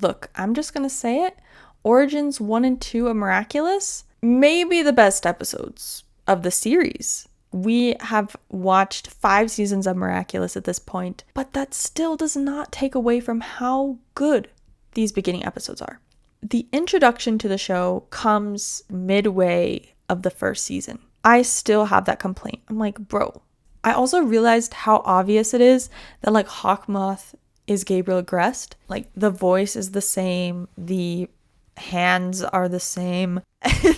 Look, I'm just gonna say it. Origins 1 and 2 of Miraculous, maybe the best episodes of the series. We have watched 5 seasons of Miraculous at this point, but that still does not take away from how good these beginning episodes are. The introduction to the show comes midway of the first season. I still have that complaint. I'm like, bro. I also realized how obvious it is that like Hawkmoth is Gabriel Agreste. Like the voice is the same, the hands are the same.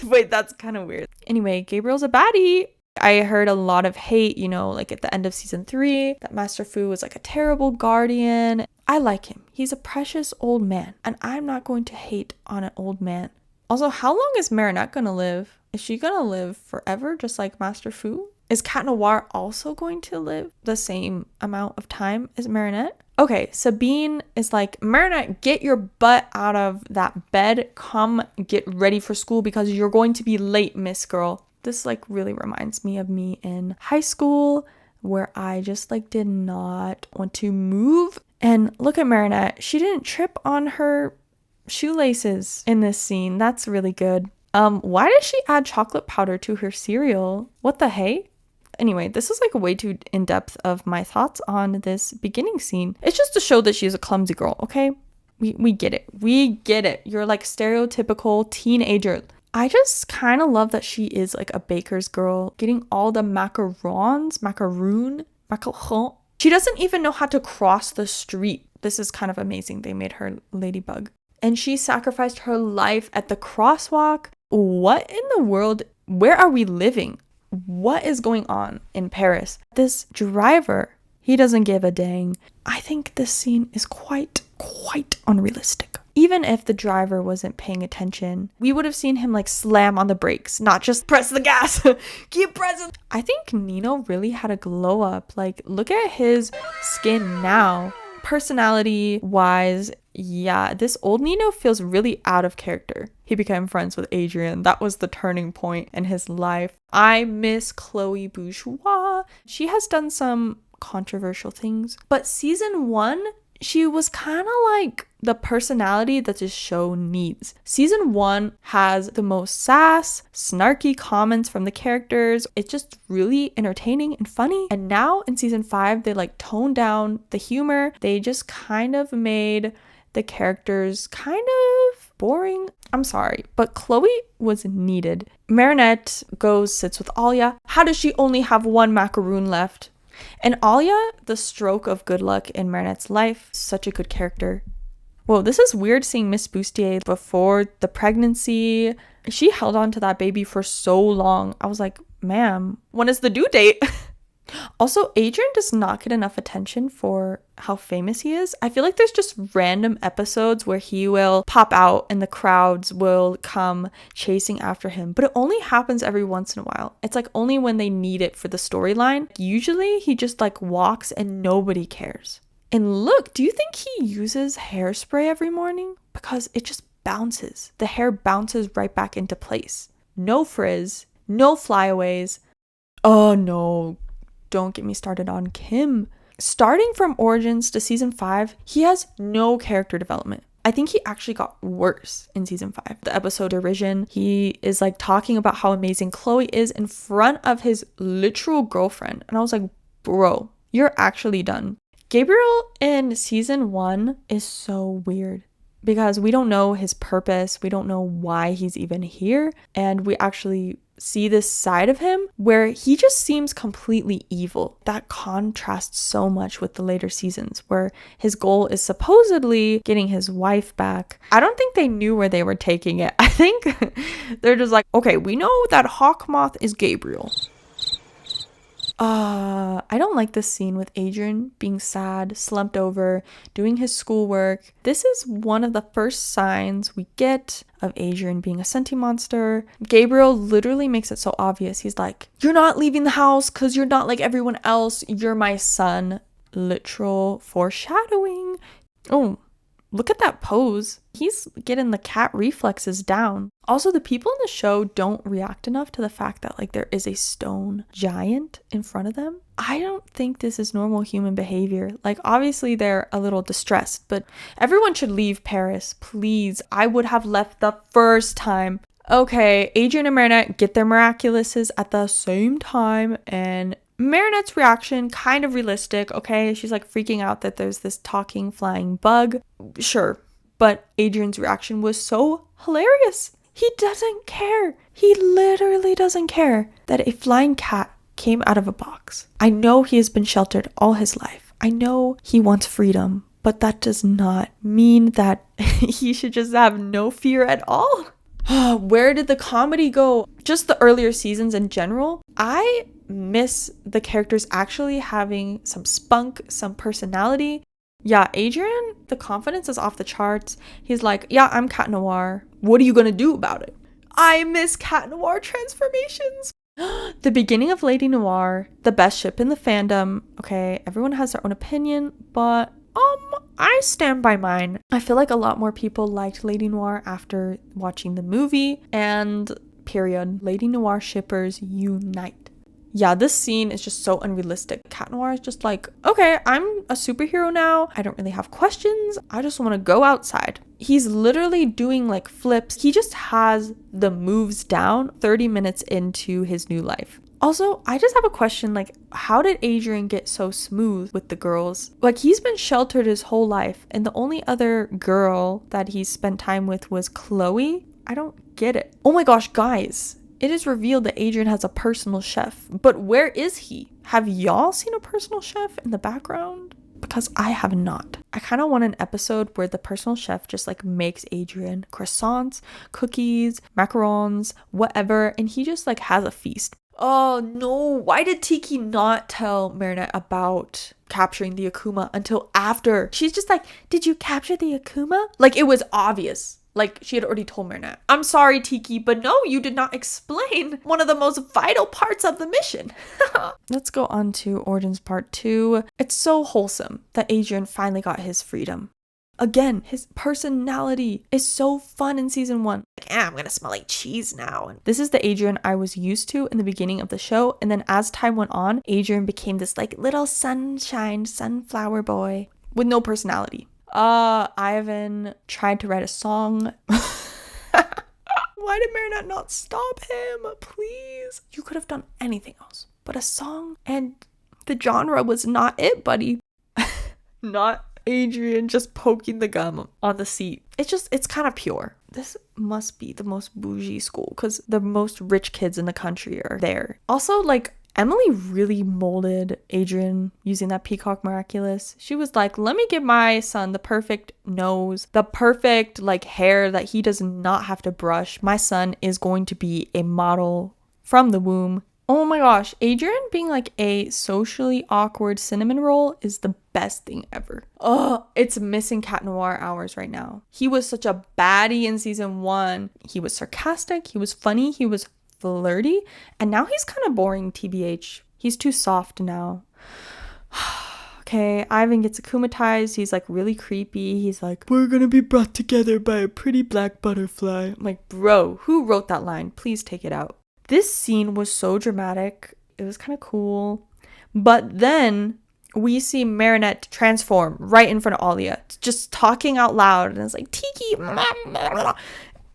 Wait, that's kind of weird. Anyway, Gabriel's a baddie. I heard a lot of hate, like at the end of season 3, that Master Fu was like a terrible guardian. I like him. He's a precious old man, and I'm not going to hate on an old man. Also, how long is Marinette gonna live? Is she gonna live forever, just like Master Fu? Is Cat Noir also going to live the same amount of time as Marinette? Okay, Sabine is like, Marinette, get your butt out of that bed. Come get ready for school because you're going to be late, Miss Girl. This like really reminds me of me in high school where I just like did not want to move. And look at Marinette. She didn't trip on her shoelaces in this scene. That's really good. Why does she add chocolate powder to her cereal? What the hey? Anyway, this is like way too in-depth of my thoughts on this beginning scene. It's just to show that she's a clumsy girl, okay? We get it. We get it. You're like stereotypical teenager. I just kind of love that she is like a baker's girl, getting all the macaron. She doesn't even know how to cross the street. This is kind of amazing. They made her Ladybug. And she sacrificed her life at the crosswalk. What in the world? Where are we living? What is going on in Paris? This driver, he doesn't give a dang. I think this scene is quite unrealistic. Even if the driver wasn't paying attention, we would have seen him like slam on the brakes, not just press the gas. Keep pressing. I think Nino really had a glow up. Like, look at his skin now. Personality wise, yeah, this old Nino feels really out of character. He became friends with Adrien. That was the turning point in his life. I miss Chloe Bourgeois. She has done some controversial things, but season 1, she was kind of like the personality that this show needs. Season 1 has the most sass, snarky comments from the characters. It's just really entertaining and funny. And now in season 5, they like toned down the humor. They just kind of made the characters kind of boring. I'm sorry, but Chloe was needed. Marinette sits with Alia. How does she only have one macaroon left? And Alia, the stroke of good luck in Marinette's life, such a good character. Whoa, this is weird seeing Miss Bustier before the pregnancy. She held on to that baby for so long. I was like, ma'am, when is the due date? Also, Adrien does not get enough attention for how famous he is. I feel like there's just random episodes where he will pop out and the crowds will come chasing after him. But it only happens every once in a while. It's like only when they need it for the storyline. Usually he just like walks and nobody cares. And look, do you think he uses hairspray every morning? Because it just bounces. The hair bounces right back into place. No frizz, no flyaways. Oh no. Don't get me started on Kim. Starting from Origins to season 5, he has no character development. I think he actually got worse in season 5. The episode Derision, he is like talking about how amazing Chloe is in front of his literal girlfriend. And I was like, bro, you're actually done. Gabriel in season 1 is so weird because we don't know his purpose. We don't know why he's even here. And we actually see this side of him where he just seems completely evil. That contrasts so much with the later seasons where his goal is supposedly getting his wife back. I don't think they knew where they were taking it. I think they're just like, okay, we know that Hawkmoth is Gabriel. I don't like this scene with Adrien being sad, slumped over, doing his schoolwork. This is one of the first signs we get of Adrien being a senti-monster. Gabriel literally makes it so obvious. He's like, you're not leaving the house because you're not like everyone else. You're my son. Literal foreshadowing. Oh, Look at that pose. He's getting the cat reflexes down. Also, the people in the show don't react enough to the fact that like there is a stone giant in front of them. I don't think this is normal human behavior. Like obviously they're a little distressed, but everyone should leave Paris, please. I would have left the first time. Okay, Adrien and Marinette get their miraculouses at the same time, and Marinette's reaction, kind of realistic, okay? She's like freaking out that there's this talking flying bug. Sure, but Adrien's reaction was so hilarious. He doesn't care. He literally doesn't care that a flying cat came out of a box. I know he has been sheltered all his life. I know he wants freedom, but that does not mean that he should just have no fear at all. Where did the comedy go? Just the earlier seasons in general. I miss the characters actually having some spunk, some personality. Yeah, Adrien, the confidence is off the charts. He's like, yeah, I'm Cat Noir. What are you gonna do about it? I miss Cat Noir transformations. The beginning of Ladynoir, the best ship in the fandom. Okay, everyone has their own opinion, but I stand by mine. I feel like a lot more people liked Ladynoir after watching the movie, and period. Ladynoir shippers unite. Yeah, this scene is just so unrealistic. Cat Noir is just like, okay, I'm a superhero now. I don't really have questions. I just want to go outside. He's literally doing like flips. He just has the moves down 30 minutes into his new life. Also, I just have a question, like, how did Adrien get so smooth with the girls? Like, he's been sheltered his whole life, and the only other girl that he spent time with was Chloe. I don't get it. Oh my gosh, guys. It is revealed that Adrien has a personal chef, but where is he? Have y'all seen a personal chef in the background? Because I have not. I kind of want an episode where the personal chef just like makes Adrien croissants, cookies, macarons, whatever, and he just like has a feast. Oh no, why did Tiki not tell Marinette about capturing the Akuma until after? She's just like, did you capture the Akuma? Like it was obvious. Like she had already told Marinette. I'm sorry, Tiki, but no, you did not explain one of the most vital parts of the mission. Let's go on to Origins Part 2. It's so wholesome that Adrien finally got his freedom. Again, his personality is so fun in season 1. Like, I'm gonna smell like cheese now. This is the Adrien I was used to in the beginning of the show, and then as time went on, Adrien became this like little sunshine, sunflower boy with no personality. Ivan tried to write a song. Why did Marinette not stop him? Please. You could have done anything else but a song, and the genre was not it, buddy. Not Adrien just poking the gum on the seat. It's kind of pure. This must be the most bougie school because the most rich kids in the country are there. Also, like, Emily really molded Adrien using that Peacock Miraculous. She was like, let me give my son the perfect nose, the perfect like hair that he does not have to brush. My son is going to be a model from the womb. Oh my gosh, Adrien being like a socially awkward cinnamon roll is the best thing ever. Oh, it's missing Cat Noir hours right now. He was such a baddie in season 1. He was sarcastic, he was funny, he was flirty, and now he's kind of boring, TBH. He's too soft now. Okay, Ivan gets akumatized. He's like really creepy. He's like, we're gonna be brought together by a pretty black butterfly. I'm like, bro, who wrote that line? Please take it out. This scene was so dramatic. It was kind of cool. But then we see Marinette transform right in front of Alia, just talking out loud. And it's like, Tiki.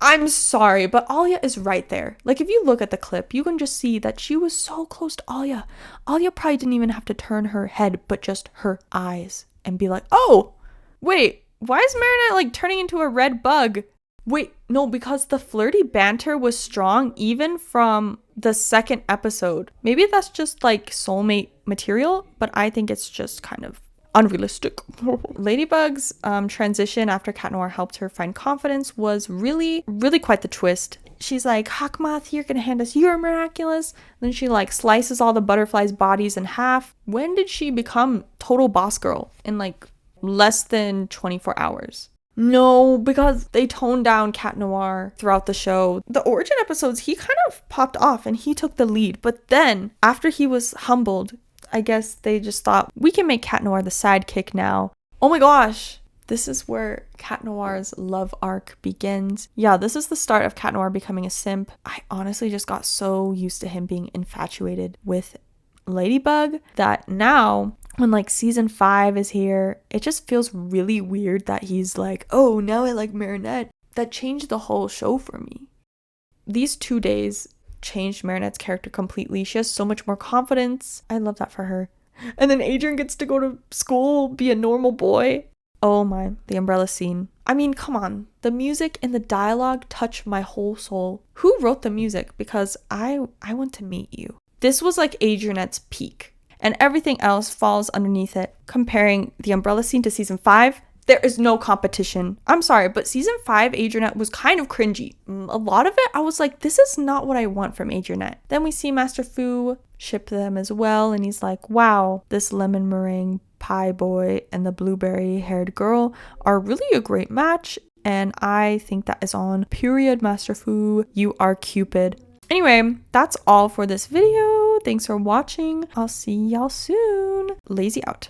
I'm sorry, but Alia is right there. Like, if you look at the clip, you can just see that she was so close to Alia. Alia probably didn't even have to turn her head, but just her eyes and be like, oh, wait, why is Marinette like turning into a red bug? Wait, no, because the flirty banter was strong even from the second episode. Maybe that's just like soulmate material, but I think it's just kind of unrealistic. Ladybug's transition after Cat Noir helped her find confidence was really, really quite the twist. She's like, Hawkmoth, you're gonna hand us your miraculous. Then she like slices all the butterflies' bodies in half. When did she become total boss girl? In like less than 24 hours. No, because they toned down Cat Noir throughout the show. The origin episodes, he kind of popped off and he took the lead. But then, after he was humbled, I guess they just thought, we can make Cat Noir the sidekick now. Oh my gosh. This is where Cat Noir's love arc begins. Yeah, this is the start of Cat Noir becoming a simp. I honestly just got so used to him being infatuated with Ladybug that now when like season 5 is here, it just feels really weird that he's like, oh, now I like Marinette. That changed the whole show for me. These 2 days changed Marinette's character completely. She has so much more confidence. I love that for her. And then Adrien gets to go to school, be a normal boy. Oh my, the umbrella scene. I mean, come on. The music and the dialogue touch my whole soul. Who wrote the music? Because I want to meet you. This was like Adrienette's peak. And everything else falls underneath it. Comparing the umbrella scene to season 5, there is no competition. I'm sorry, but season 5 Adrienette was kind of cringy. A lot of it, I was like, this is not what I want from Adrienette. Then we see Master Fu ship them as well, and he's like, wow, this lemon meringue pie boy and the blueberry haired girl are really a great match, and I think that is on period. Master Fu, you are Cupid. Anyway, that's all for this video. Thanks for watching. I'll see y'all soon. Lazy out.